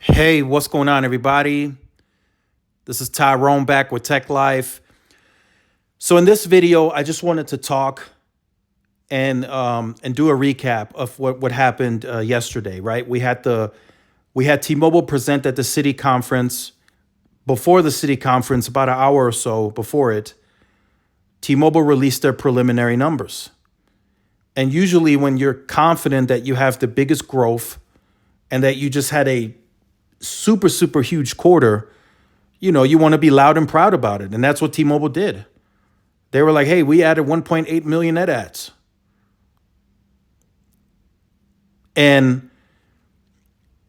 Hey, what's going on, everybody? This is Tyrone back with Tech Life. So in this video, I just wanted to talk and do a recap of what happened yesterday. Right, we had T-Mobile present at the city conference. Before the city conference, about an hour or so before it, T-Mobile released their preliminary numbers. And usually, when you're confident that you have the biggest growth and that you just had a super huge quarter, you want to be loud and proud about it. And that's what T-Mobile did. They were like, hey, we added 1.8 million net adds. And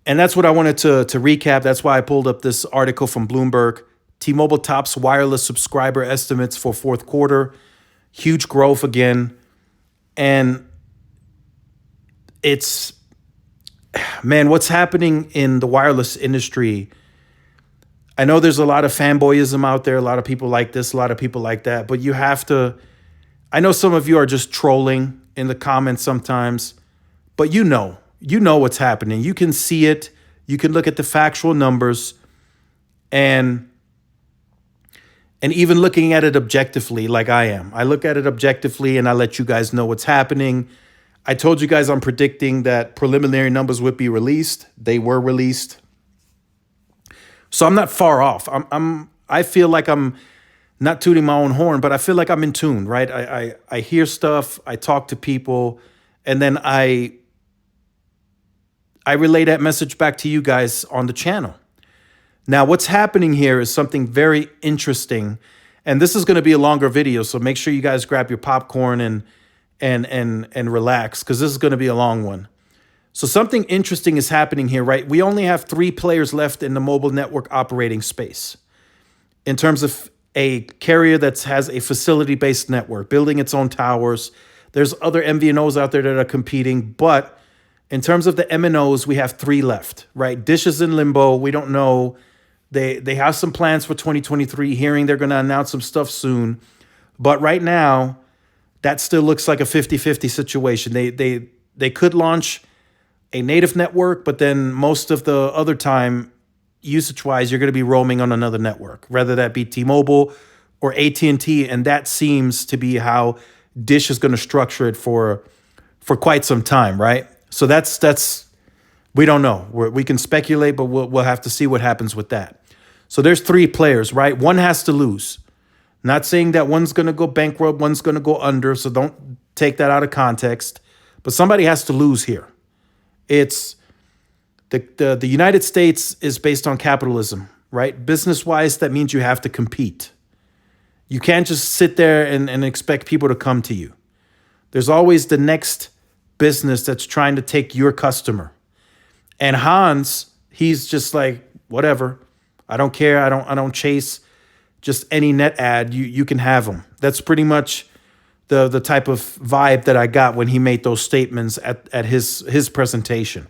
that's what I wanted to recap. That's why I pulled up this article from Bloomberg. T-Mobile tops wireless subscriber estimates for fourth quarter. Huge growth again. And it's, man, what's happening in the wireless industry. I know there's a lot of fanboyism out there. A lot of people like this, a lot of people like that. But you have to, I know some of you are just trolling in the comments sometimes, but you know what's happening. You can see it. You can look at the factual numbers and even looking at it objectively like I am. I look at it objectively and I let you guys know what's happening. I told you guys I'm predicting that preliminary numbers would be released. They were released. So I'm not far off. I feel like I'm not tooting my own horn, but I feel like I'm in tune, right? I hear stuff, I talk to people, and then I relay that message back to you guys on the channel. Now, what's happening here is something very interesting, and this is going to be a longer video, so make sure you guys grab your popcorn and relax, because this is going to be a long one. So something interesting is happening here, right? We only have 3 players left in the mobile network operating space in terms of a carrier that has a facility-based network, building its own towers. There's other MVNOs out there that are competing, but in terms of the MNOs, we have 3 left, right? Dish is in limbo. We don't know. They have some plans for 2023, hearing they're going to announce some stuff soon. But right now, that still looks like a 50-50 situation. They could launch a native network, but then most of the other time, usage-wise, you're going to be roaming on another network, whether that be T-Mobile or AT&T, and that seems to be how Dish is going to structure it for quite some time, right? So that's we don't know. We can speculate, but we'll have to see what happens with that. So there's 3 players, right? One has to lose. Not saying that one's going to go bankrupt, one's going to go under, so don't take that out of context. But somebody has to lose here. It's the United States is based on capitalism, right? Business-wise, that means you have to compete. You can't just sit there and expect people to come to you. There's always the next business that's trying to take your customer. And Hans, he's just like, whatever. I don't care. I don't chase just any net ad. You can have them. That's pretty much the type of vibe that I got when he made those statements at his presentation.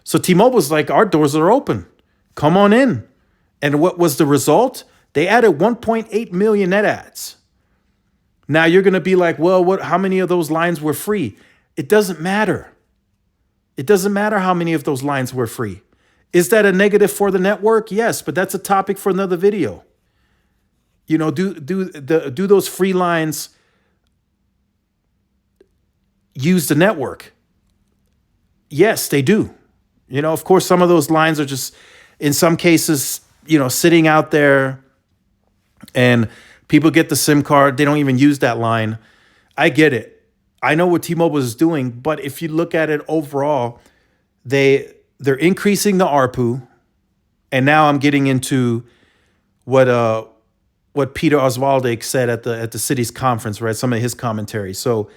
So T-Mobile's like, our doors are open. Come on in. And what was the result? They added 1.8 million net ads. Now you're going to be like, well, how many of those lines were free? It doesn't matter. It doesn't matter how many of those lines were free. Is that a negative for the network? Yes, but that's a topic for another video. Do those free lines use the network? Yes, they do. Of course, some of those lines are just, in some cases, sitting out there and people get the SIM card. They don't even use that line. I get it. I know what T-Mobile is doing, but if you look at it overall, they're increasing the ARPU. And now I'm getting into what Peter Osvaldik said at the city's conference, right? Some of his commentary. So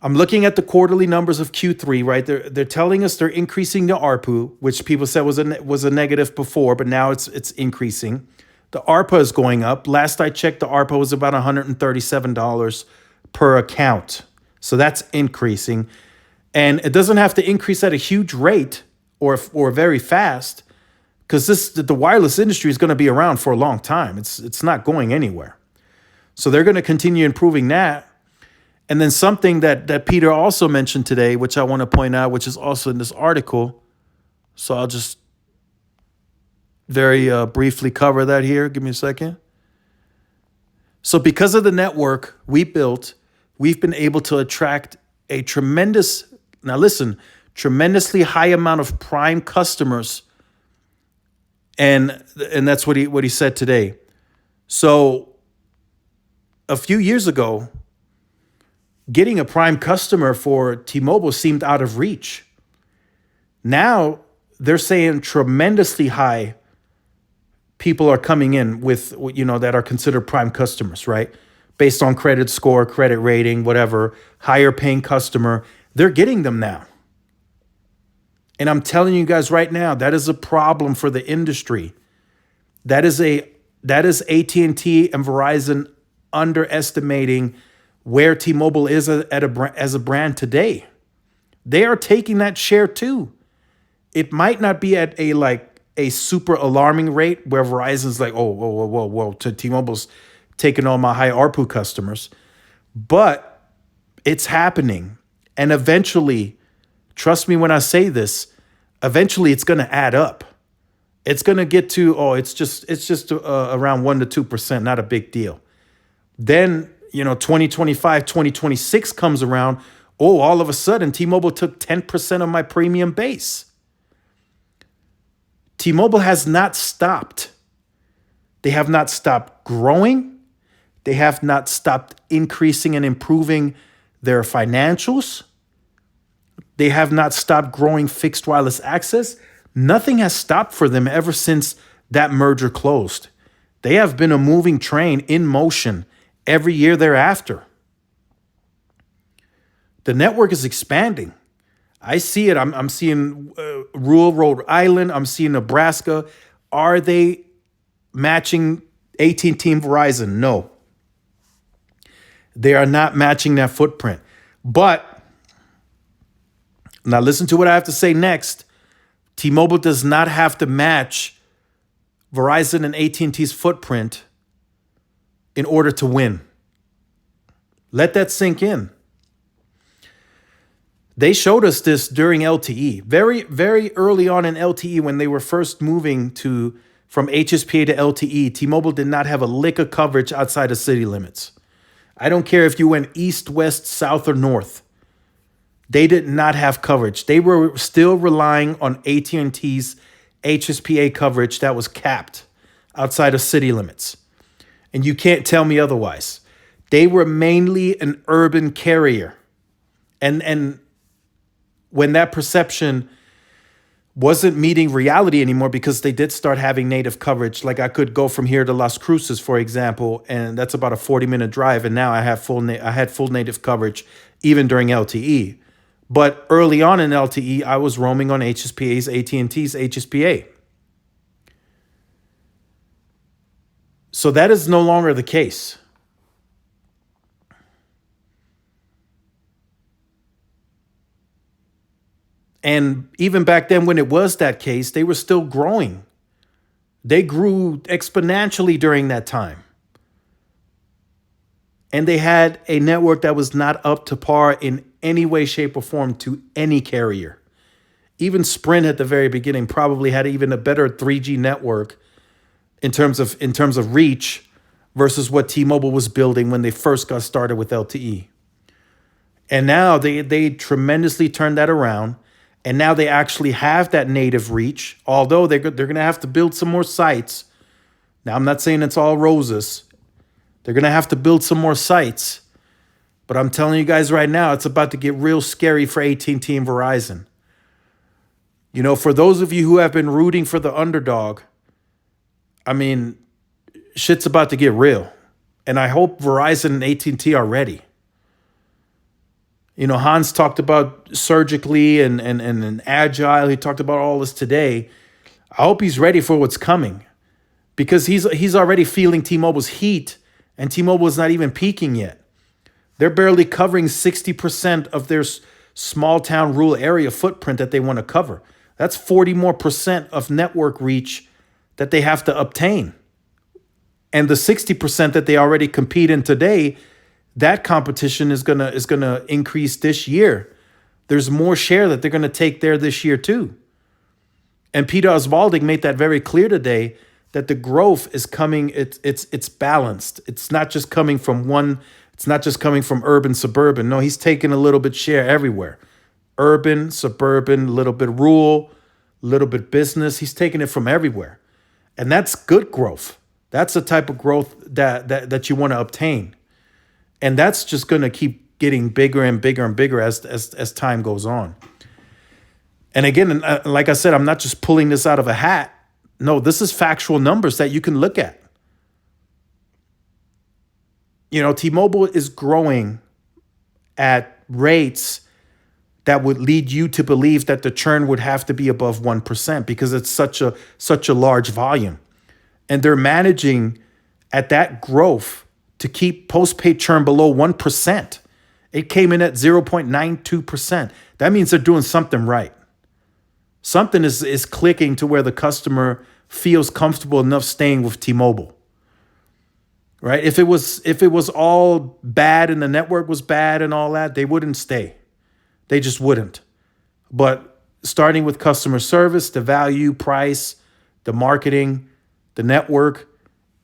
I'm looking at the quarterly numbers of Q3, right? They're telling us they're increasing the ARPU, which people said was a negative before, but now it's increasing. The ARPA is going up. Last I checked, the ARPA was about $137 per account. So that's increasing. And it doesn't have to increase at a huge rate or very fast, because the wireless industry is going to be around for a long time. It's not going anywhere. So they're going to continue improving that. And then something that Peter also mentioned today, which I want to point out, which is also in this article. So I'll just very briefly cover that here. Give me a second. So because of the network we built, we've been able to attract a now listen, tremendously high amount of prime customers. And that's what he said today. So a few years ago, getting a prime customer for T-Mobile seemed out of reach. Now they're saying tremendously high people are coming in with, that are considered prime customers, right? Based on credit score, credit rating, whatever, higher paying customer, they're getting them now. And I'm telling you guys right now, that is a problem for the industry. That is AT&T and Verizon underestimating where T-Mobile is as a brand today. They are taking that share too. It might not be at a super alarming rate where Verizon's like, oh, whoa, T-Mobile's taking all my high ARPU customers. But it's happening. And eventually, trust me when I say this, eventually it's going to add up. It's going to get to, it's just around 1% to 2%, not a big deal. Then, 2025, 2026 comes around. Oh, all of a sudden, T-Mobile took 10% of my premium base. T-Mobile has not stopped. They have not stopped growing. They have not stopped increasing and improving their financials. They have not stopped growing fixed wireless access. Nothing has stopped for them ever since that merger closed. They have been a moving train in motion every year thereafter. The network is expanding. I see it. I'm seeing rural Rhode Island. I'm seeing Nebraska. Are they matching AT&T and Verizon? No. They are not matching that footprint. But now listen to what I have to say next. T-Mobile does not have to match Verizon and AT&T's footprint in order to win. Let that sink in. They showed us this during LTE. Very, very early on in LTE, when they were first moving from HSPA to LTE, T-Mobile did not have a lick of coverage outside of city limits. I don't care if you went east, west, south, or north. They did not have coverage. They were still relying on AT&T's HSPA coverage that was capped outside of city limits. And you can't tell me otherwise. They were mainly an urban carrier. And when that perception wasn't meeting reality anymore, because they did start having native coverage. Like I could go from here to Las Cruces, for example, and that's about a 40-minute drive. And now I had full native coverage even during LTE. But early on in LTE, I was roaming on HSPA's, AT&T's HSPA. So that is no longer the case. And even back then, when it was that case, they were still growing. They grew exponentially during that time. And they had a network that was not up to par in any way, shape, or form to any carrier. Even Sprint at the very beginning probably had even a better 3G network in terms of reach versus what T-Mobile was building when they first got started with LTE. And now they tremendously turned that around. And now they actually have that native reach, although they're going to have to build some more sites. Now, I'm not saying it's all roses. They're going to have to build some more sites. But I'm telling you guys right now, it's about to get real scary for AT&T and Verizon. For those of you who have been rooting for the underdog, I mean, shit's about to get real. And I hope Verizon and AT&T are ready. Hans talked about surgically and agile. He talked about all this today. I hope he's ready for what's coming, because he's already feeling T-Mobile's heat, and T-Mobile is not even peaking yet. They're barely covering 60% of their small town rural area footprint that they want to cover. That's 40% more of network reach that they have to obtain. And the 60% that they already compete in today, that competition is gonna increase this year. There's more share that they're gonna take there this year too. And Peter Osvaldik made that very clear today that the growth is coming, it's balanced. It's not just coming from one, it's not just coming from urban, suburban. No, he's taking a little bit share everywhere. Urban, suburban, a little bit rural, a little bit business. He's taking it from everywhere. And that's good growth. That's the type of growth that you want to obtain. And that's just going to keep getting bigger and bigger and bigger as time goes on. And again, like I said, I'm not just pulling this out of a hat. No, this is factual numbers that you can look at. You know, T-Mobile is growing at rates that would lead you to believe that the churn would have to be above 1% because it's such a large volume. And they're managing at that growth to keep postpaid churn below 1%. It came in at 0.92%. That means they're doing something right. Something is clicking to where the customer feels comfortable enough staying with T-Mobile. Right? If it was all bad and the network was bad and all that, they wouldn't stay. They just wouldn't. But starting with customer service, the value, price, the marketing, the network,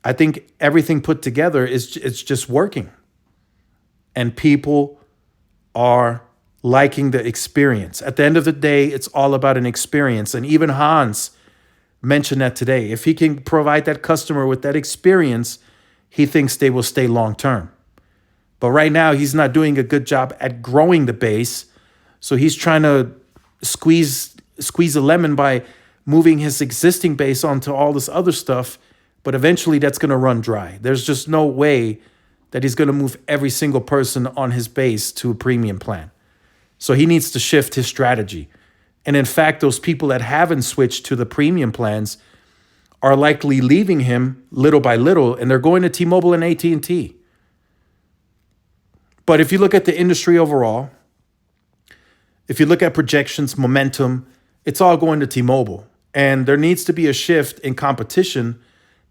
I think everything put together it's just working. And people are liking the experience. At the end of the day, it's all about an experience. And even Hans mentioned that today. If he can provide that customer with that experience, he thinks they will stay long term. But right now, he's not doing a good job at growing the base. So he's trying to squeeze a lemon by moving his existing base onto all this other stuff. But eventually that's going to run dry. There's just no way that he's going to move every single person on his base to a premium plan. So he needs to shift his strategy. And in fact, those people that haven't switched to the premium plans are likely leaving him little by little, and they're going to T-Mobile and AT&T. But if you look at the industry overall, if you look at projections, momentum, it's all going to T-Mobile. And there needs to be a shift in competition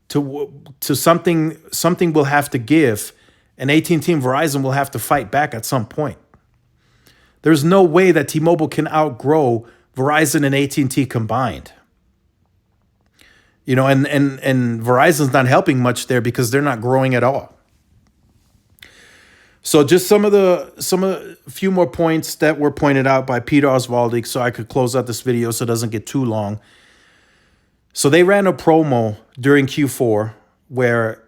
to something will have to give, and AT&T and Verizon will have to fight back at some point. There's no way that T-Mobile can outgrow Verizon and AT&T combined. You know, and Verizon's not helping much there because they're not growing at all. So just some of the few more points that were pointed out by Peter Osvaldik so I could close out this video so it doesn't get too long. So they ran a promo during Q4 where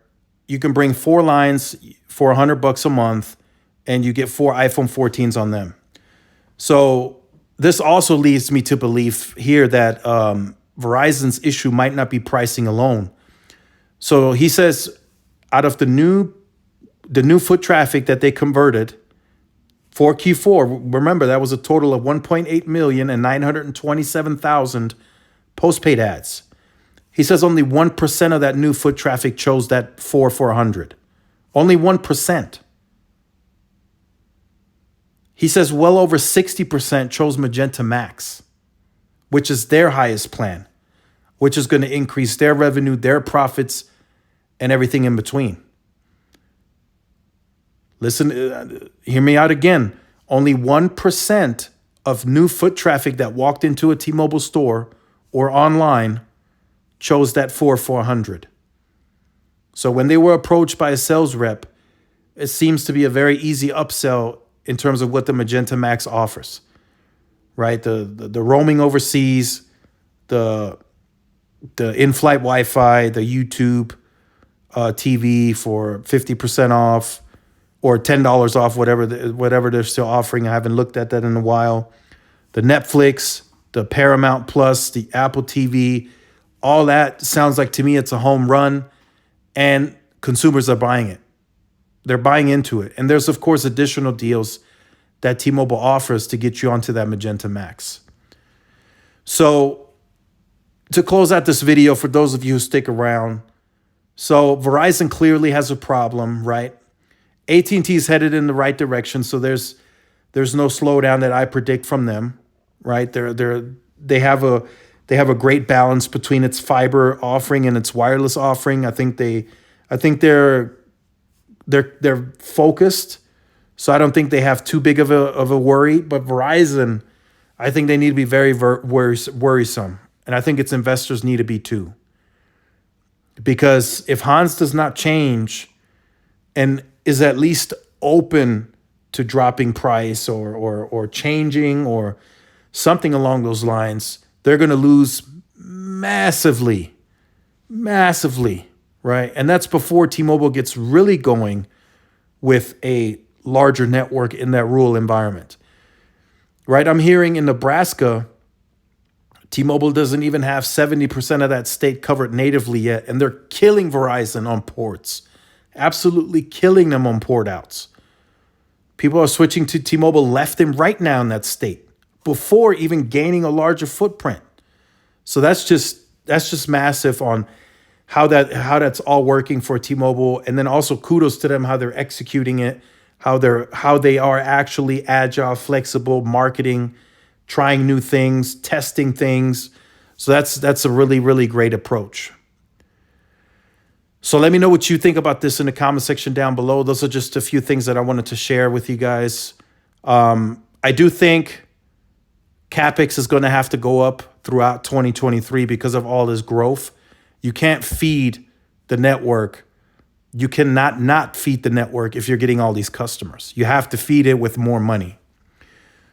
you can bring 4 lines for $100 a month and you get 4 iPhone 14s on them. So this also leads me to believe here that Verizon's issue might not be pricing alone. So he says out of the new foot traffic that they converted for Q4, remember that was a total of 1.8 million and 927,000 postpaid ads. He says only 1% of that new foot traffic chose that 400. Only 1%. He says well over 60% chose Magenta Max, which is their highest plan, which is going to increase their revenue, their profits, and everything in between. Listen, hear me out again. Only 1% of new foot traffic that walked into a T-Mobile store or online chose that 400. So when they were approached by a sales rep, it seems to be a very easy upsell in terms of what the Magenta Max offers, right? The roaming overseas, the in-flight Wi-Fi, the YouTube TV for 50% off or $10 off, whatever they're still offering. I haven't looked at that in a while. The Netflix, the Paramount Plus, the Apple TV, all that sounds like to me it's a home run, and consumers are buying it. They're buying into it. And there's, of course, additional deals that T-Mobile offers to get you onto that Magenta Max. So to close out this video, for those of you who stick around, so Verizon clearly has a problem, right? AT&T is headed in the right direction, so there's no slowdown that I predict from them, right? They have a great balance between its fiber offering and its wireless offering. I think they're focused, so I don't think they have too big of a worry. But Verizon, I think they need to be very worrisome. And I think its investors need to be too. Because if Hans does not change and is at least open to dropping price or changing or something along those lines, they're going to lose massively, massively, right? And that's before T-Mobile gets really going with a larger network in that rural environment, right? I'm hearing in Nebraska, T-Mobile doesn't even have 70% of that state covered natively yet, and they're killing Verizon on ports, absolutely killing them on port outs. People are switching to T-Mobile left and right now in that state before even gaining a larger footprint. So that's just massive on how that's all working for T-Mobile, and then also kudos to them how they're executing it, how they are actually agile, flexible, marketing, trying new things, testing things. So that's a really, really great approach. So let me know what you think about this in the comment section down below. Those are just a few things that I wanted to share with you guys. I do think CapEx is going to have to go up throughout 2023 because of all this growth. You can't feed the network. You cannot not feed the network if you're getting all these customers. You have to feed it with more money.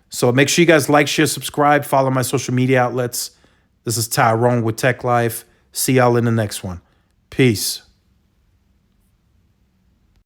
So make sure you guys like, share, subscribe, follow my social media outlets. This is Tyrone with Tech Life. See y'all in the next one. Peace.